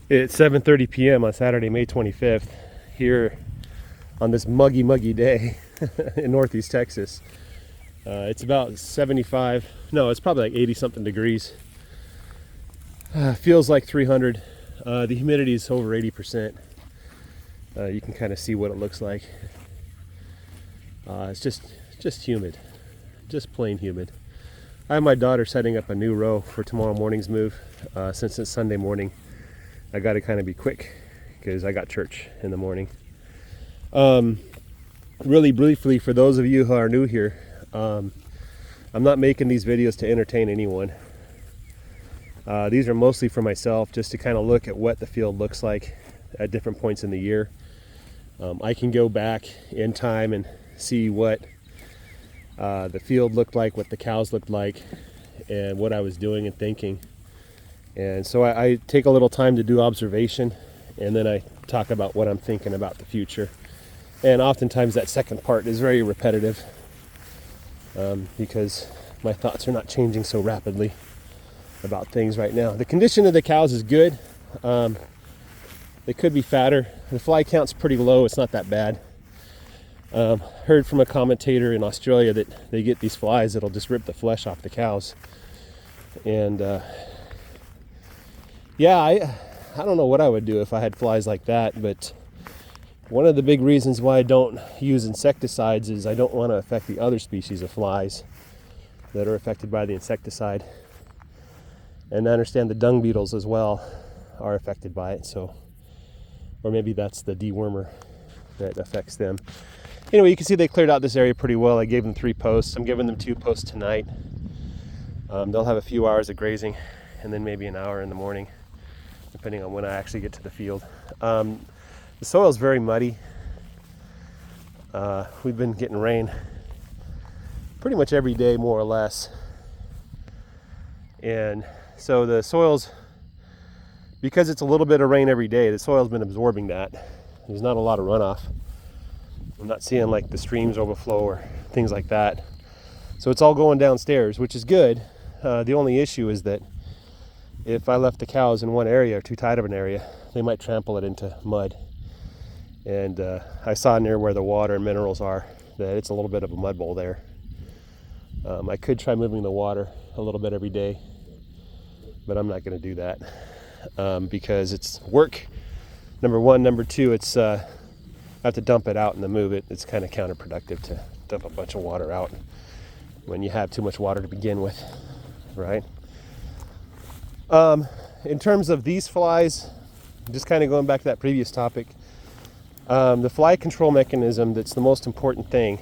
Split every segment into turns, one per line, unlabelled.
It's 7:30 p.m. on Saturday, May 25th, here on this muggy day in Northeast Texas. It's about 75, no, it's probably like 80 something degrees. Feels like 300. The humidity is over 80%. You can kind of see what it looks like. It's just humid, just plain humid. I have my daughter setting up a new row for tomorrow morning's move. Since it's Sunday morning, I got to kind of be quick because I got church in the morning. Really briefly, for those of you who are new here, I'm not making these videos to entertain anyone. These are mostly for myself, just to kind of look at what the field looks like at different points in the year. I can go back in time and see what the field looked like, what the cows looked like, and what I was doing and thinking. And so I take a little time to do observation, and then I talk about what I'm thinking about the future. And oftentimes that second part is very repetitive, because my thoughts are not changing so rapidly about things right now. The condition of the cows is good. They could be fatter. The fly count's pretty low. It's not that bad. Heard from a commentator in Australia that they get these flies that'll just rip the flesh off the cows. And yeah, I don't know what I would do if I had flies like that, but one of the big reasons why I don't use insecticides is I don't want to affect the other species of flies that are affected by the insecticide. And I understand the dung beetles as well are affected by it, so, or maybe that's the dewormer that affects them. Anyway, you can see they cleared out this area pretty well. I gave them 3 posts. I'm giving them 2 posts tonight. They'll have a few hours of grazing and then maybe an hour in the morning, depending on when I actually get to the field. The soil is very muddy. We've been getting rain pretty much every day, more or less. And so the soil's, because it's a little bit of rain every day, the soil's been absorbing that. There's not a lot of runoff. I'm not seeing like the streams overflow or things like that. So it's all going downstairs, which is good. The only issue is that if I left the cows in one area or too tight of an area, they might trample it into mud. And I saw near where the water and minerals are that it's a little bit of a mud bowl there. I could try moving the water a little bit every day, but I'm not going to do that because it's work, number one. Number two, it's I have to dump it out and then move it. It's kind of counterproductive to dump a bunch of water out when you have too much water to begin with, right? In terms of these flies, just kind of going back to that previous topic, the fly control mechanism that's the most important thing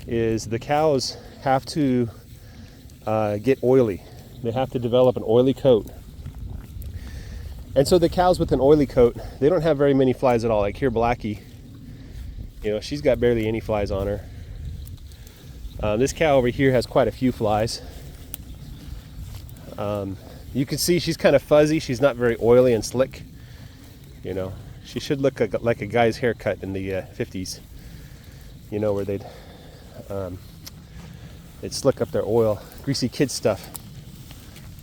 is the cows have to get oily. They have to develop an oily coat. And so the cows with an oily coat, they don't have very many flies at all. Like here, Blackie, you know, she's got barely any flies on her. This cow over here has quite a few flies. You can see she's kind of fuzzy. She's not very oily and slick. You know, she should look like a guy's haircut in the 50s. You know, where they'd slick up their oil. Greasy kid stuff.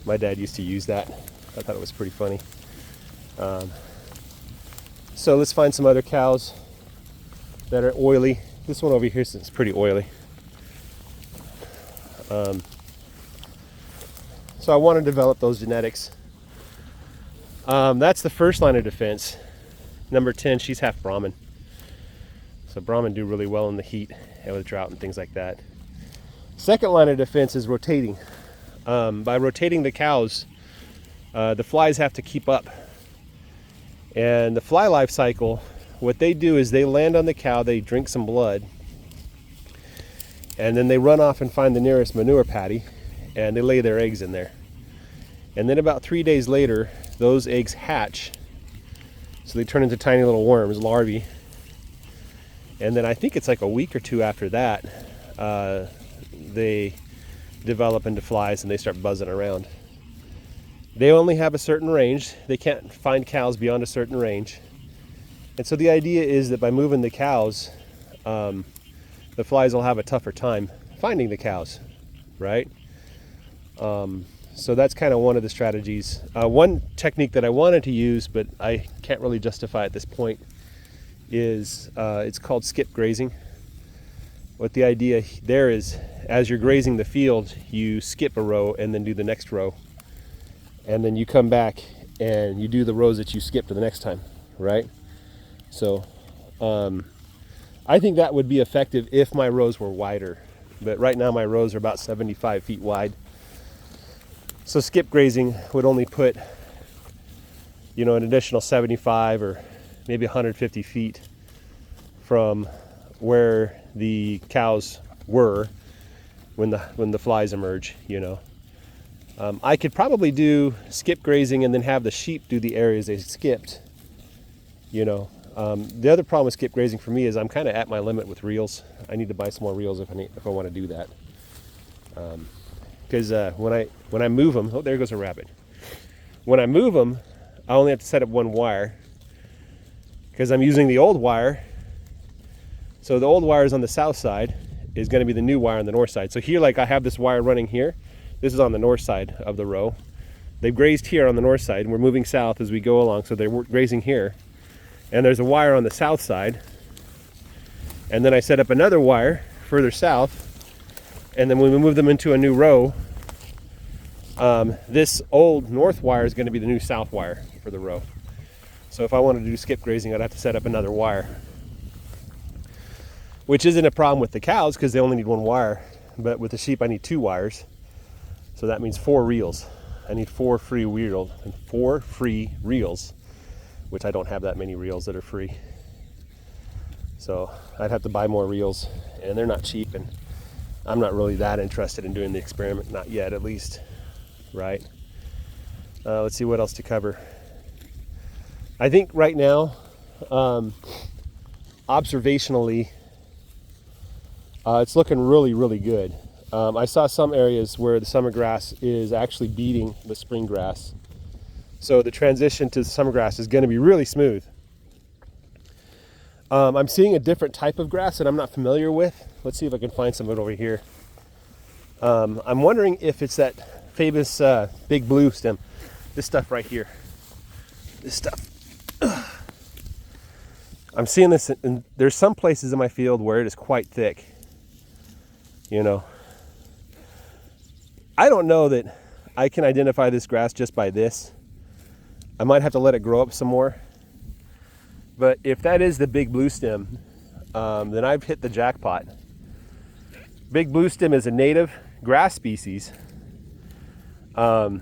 My dad used to use that. I thought it was pretty funny. So let's find some other cows that are oily. This one over here is pretty oily. So I want to develop those genetics. That's the first line of defense. Number 10, she's half Brahmin. So Brahmin do really well in the heat and with drought and things like that. Second line of defense is rotating. By rotating the cows, the flies have to keep up. And the fly life cycle, what they do is they land on the cow, they drink some blood, and then they run off and find the nearest manure patty, and they lay their eggs in there. And then about 3 days later, those eggs hatch. So they turn into tiny little worms, larvae. And then I think it's like a week or 2 after that, they develop into flies and they start buzzing around. They only have a certain range. They can't find cows beyond a certain range. And so the idea is that by moving the cows, the flies will have a tougher time finding the cows, right? So that's kind of one of the strategies. One technique that I wanted to use, but I can't really justify at this point, is it's called skip grazing. What the idea there is, as you're grazing the field, you skip a row and then do the next row. And then you come back and you do the rows that you skipped the next time, right? So I think that would be effective if my rows were wider. But right now my rows are about 75 feet wide. So skip grazing would only put, an additional 75 or maybe 150 feet from where the cows were when the flies emerge, I could probably do skip grazing and then have the sheep do the areas they skipped, The other problem with skip grazing for me is I'm kind of at my limit with reels. I need to buy some more reels if I want to do that. Because when I move them, oh, there goes a rabbit. When I move them, I only have to set up one wire because I'm using the old wire. So the old wire is on the south side, is going to be the new wire on the north side. So here, like I have this wire running here. This is on the north side of the row. They've grazed here on the north side, and we're moving south as we go along. So they're grazing here. And there's a wire on the south side. And then I set up another wire further south. And then when we move them into a new row, this old north wire is going to be the new south wire for the row. So if I wanted to do skip grazing, I'd have to set up another wire, which isn't a problem with the cows because they only need one wire. But with the sheep, I need 2 wires. So that means 4 reels. I need 4 free reels, which I don't have that many reels that are free. So I'd have to buy more reels, and they're not cheap, and I'm not really that interested in doing the experiment, not yet at least, right? Let's see what else to cover. I think right now, observationally, it's looking really, really good. I saw some areas where the summer grass is actually beating the spring grass. So the transition to the summer grass is going to be really smooth. I'm seeing a different type of grass that I'm not familiar with. Let's see if I can find some of it over here. I'm wondering if it's that famous big blue stem. This stuff right here. This stuff. I'm seeing this, and there's some places in my field where it is quite thick. I don't know that I can identify this grass just by this. I might have to let it grow up some more. But if that is the big blue stem, then I've hit the jackpot. Big blue stem is a native grass species, and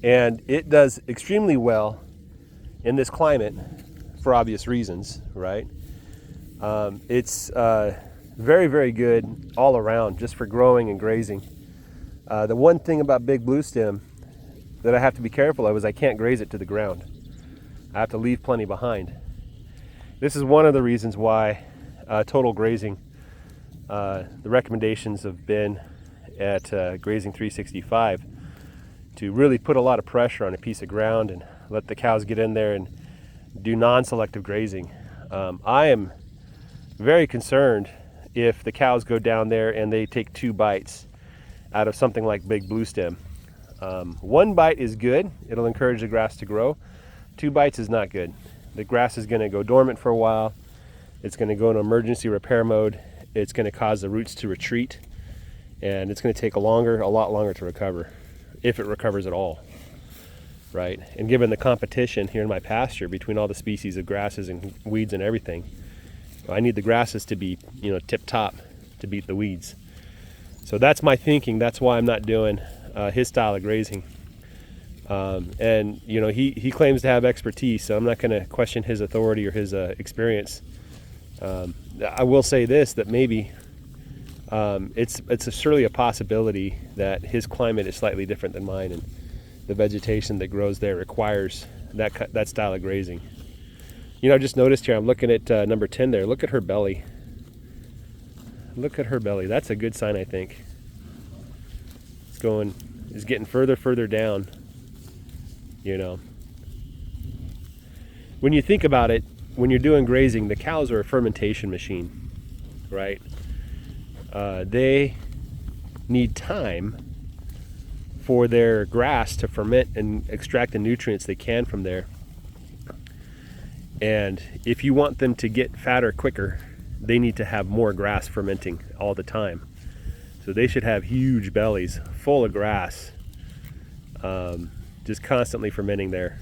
it does extremely well in this climate for obvious reasons, right? It's very, very good all around just for growing and grazing. The one thing about big blue stem that I have to be careful of is I can't graze it to the ground. I have to leave plenty behind. This is one of the reasons why total grazing, the recommendations have been at Grazing 365 to really put a lot of pressure on a piece of ground and let the cows get in there and do non-selective grazing. I am very concerned if the cows go down there and they take 2 bites out of something like big blue stem. 1 bite is good. It'll encourage the grass to grow. 2 bites is not good. The grass is going to go dormant for a while. It's going to go into emergency repair mode. It's going to cause the roots to retreat, and it's going to take a lot longer to recover, if it recovers at all, right? And given the competition here in my pasture between all the species of grasses and weeds and everything, I need the grasses to be, tip top to beat the weeds. So that's my thinking. That's why I'm not doing his style of grazing. And he claims to have expertise, so I'm not going to question his authority or his experience. I will say this, that maybe it's surely a possibility that his climate is slightly different than mine, and the vegetation that grows there requires that style of grazing. I just noticed here, I'm looking at number 10 there. Look at her belly. Look at her belly. That's a good sign, I think. It's getting further down. When you think about it, when you're doing grazing, the cows are a fermentation machine, right? They need time for their grass to ferment and extract the nutrients they can from there. And if you want them to get fatter quicker, they need to have more grass fermenting all the time. So they should have huge bellies full of grass, just constantly fermenting there,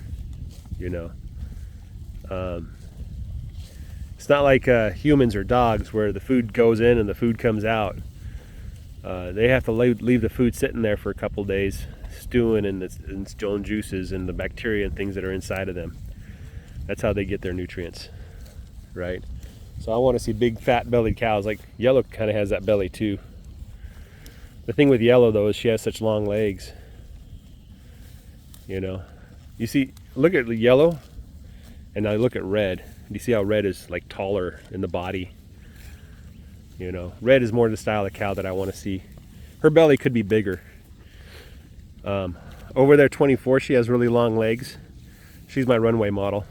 you know. It's not like humans or dogs where the food goes in and the food comes out. They have to leave the food sitting there for a couple days, stewing in its own juices and the bacteria and things that are inside of them. That's how they get their nutrients, right? So I want to see big fat bellied cows. Like Yellow kind of has that belly too. The thing with Yellow though is she has such long legs, you know. You see, look at Yellow and now look at Red. You see how Red is like taller in the body, you know. Red is more the style of cow that I want to see. Her belly could be bigger. Over there 24, she has really long legs. She's my runway model.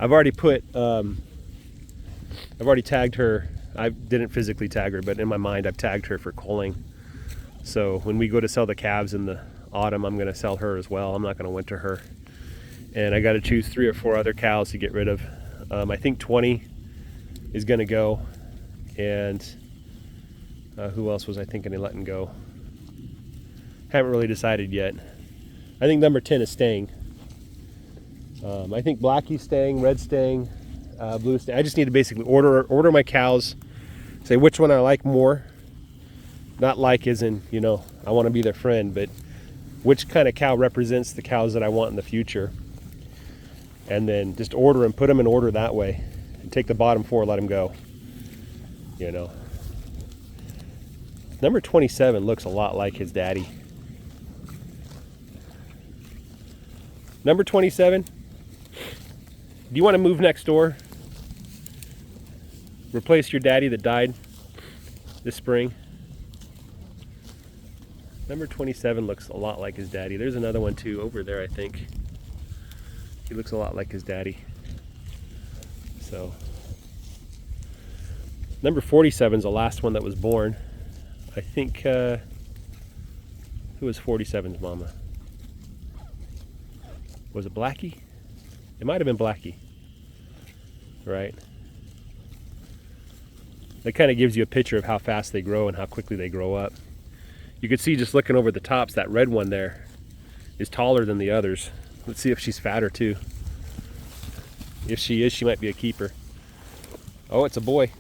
I've already tagged her. I didn't physically tag her, but in my mind I've tagged her for culling. So when we go to sell the calves in the autumn, I'm going to sell her as well. I'm not going to winter her. And I got to choose 3 or 4 other cows to get rid of. I think 20 is going to go. And who else was I thinking of letting go? Haven't really decided yet. I think number 10 is staying. I think Blackie's staying, Red's staying, Blue's staying. I just need to basically order my cows, say which one I like more. Not like as in, you know, I want to be their friend, but which kind of cow represents the cows that I want in the future. And then just order and put them in order that way. And take the bottom 4, let them go. You know. Number 27 looks a lot like his daddy. Number 27, do you want to move next door? Replace your daddy that died this spring? Number 27 looks a lot like his daddy. There's another one too over there, I think. He looks a lot like his daddy. So, number 47 is the last one that was born. I think, who was 47's mama? Was it Blackie? It might have been Blackie, right? That kind of gives you a picture of how fast they grow and how quickly they grow up. You can see just looking over the tops, that red one there is taller than the others. Let's see if she's fatter too. If she is, she might be a keeper. Oh, it's a boy.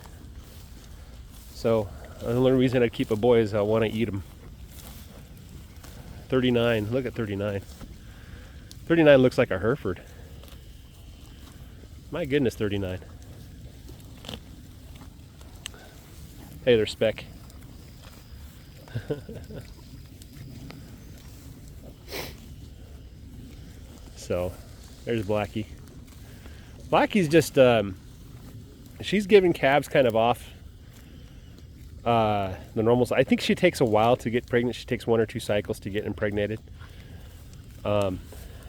So the only reason I'd keep a boy is I want to eat him. 39, look at 39. 39 looks like a Hereford. My goodness, 39. Hey there, Speck. So, there's Blackie. Blackie's just, she's giving calves kind of off the normal. I think she takes a while to get pregnant. She takes 1 or 2 cycles to get impregnated.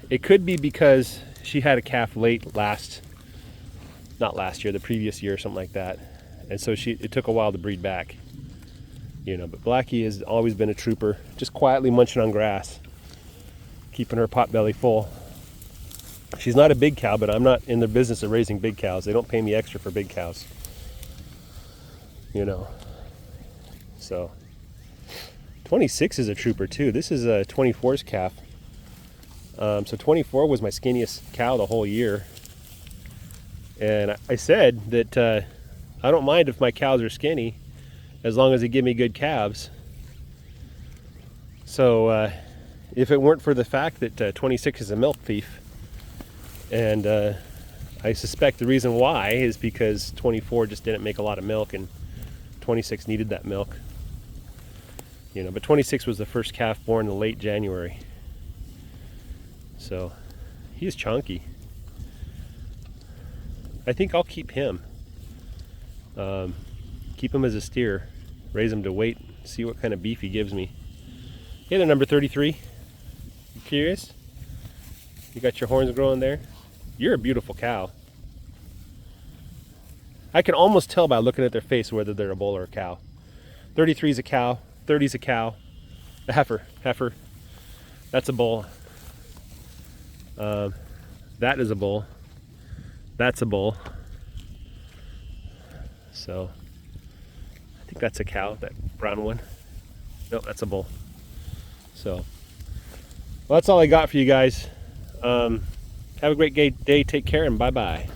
It could be because she had a calf late not last year, the previous year or something like that. And so it took a while to breed back. You know, but Blackie has always been a trooper, just quietly munching on grass, keeping her pot belly full. She's not a big cow, but I'm not in the business of raising big cows. They don't pay me extra for big cows. You know. So 26 is a trooper too. This is a 24's calf. So 24 was my skinniest cow the whole year. And I said that I don't mind if my cows are skinny as long as they give me good calves. So if it weren't for the fact that 26 is a milk thief, and I suspect the reason why is because 24 just didn't make a lot of milk and 26 needed that milk. You know, but 26 was the first calf born in late January. So he's chunky. I think I'll keep him. Keep him as a steer, raise him to weight, see what kind of beef he gives me. Hey there, number 33. You curious? You got your horns growing there? You're a beautiful cow. I can almost tell by looking at their face whether they're a bull or a cow. 33 is a cow, 30 is a cow, a heifer. That's a bull. That is a bull. That's a bull. So I think that's a cow, that brown one. Nope, that's a bull. So, well, that's all I got for you guys. Have a great day. Take care and bye-bye.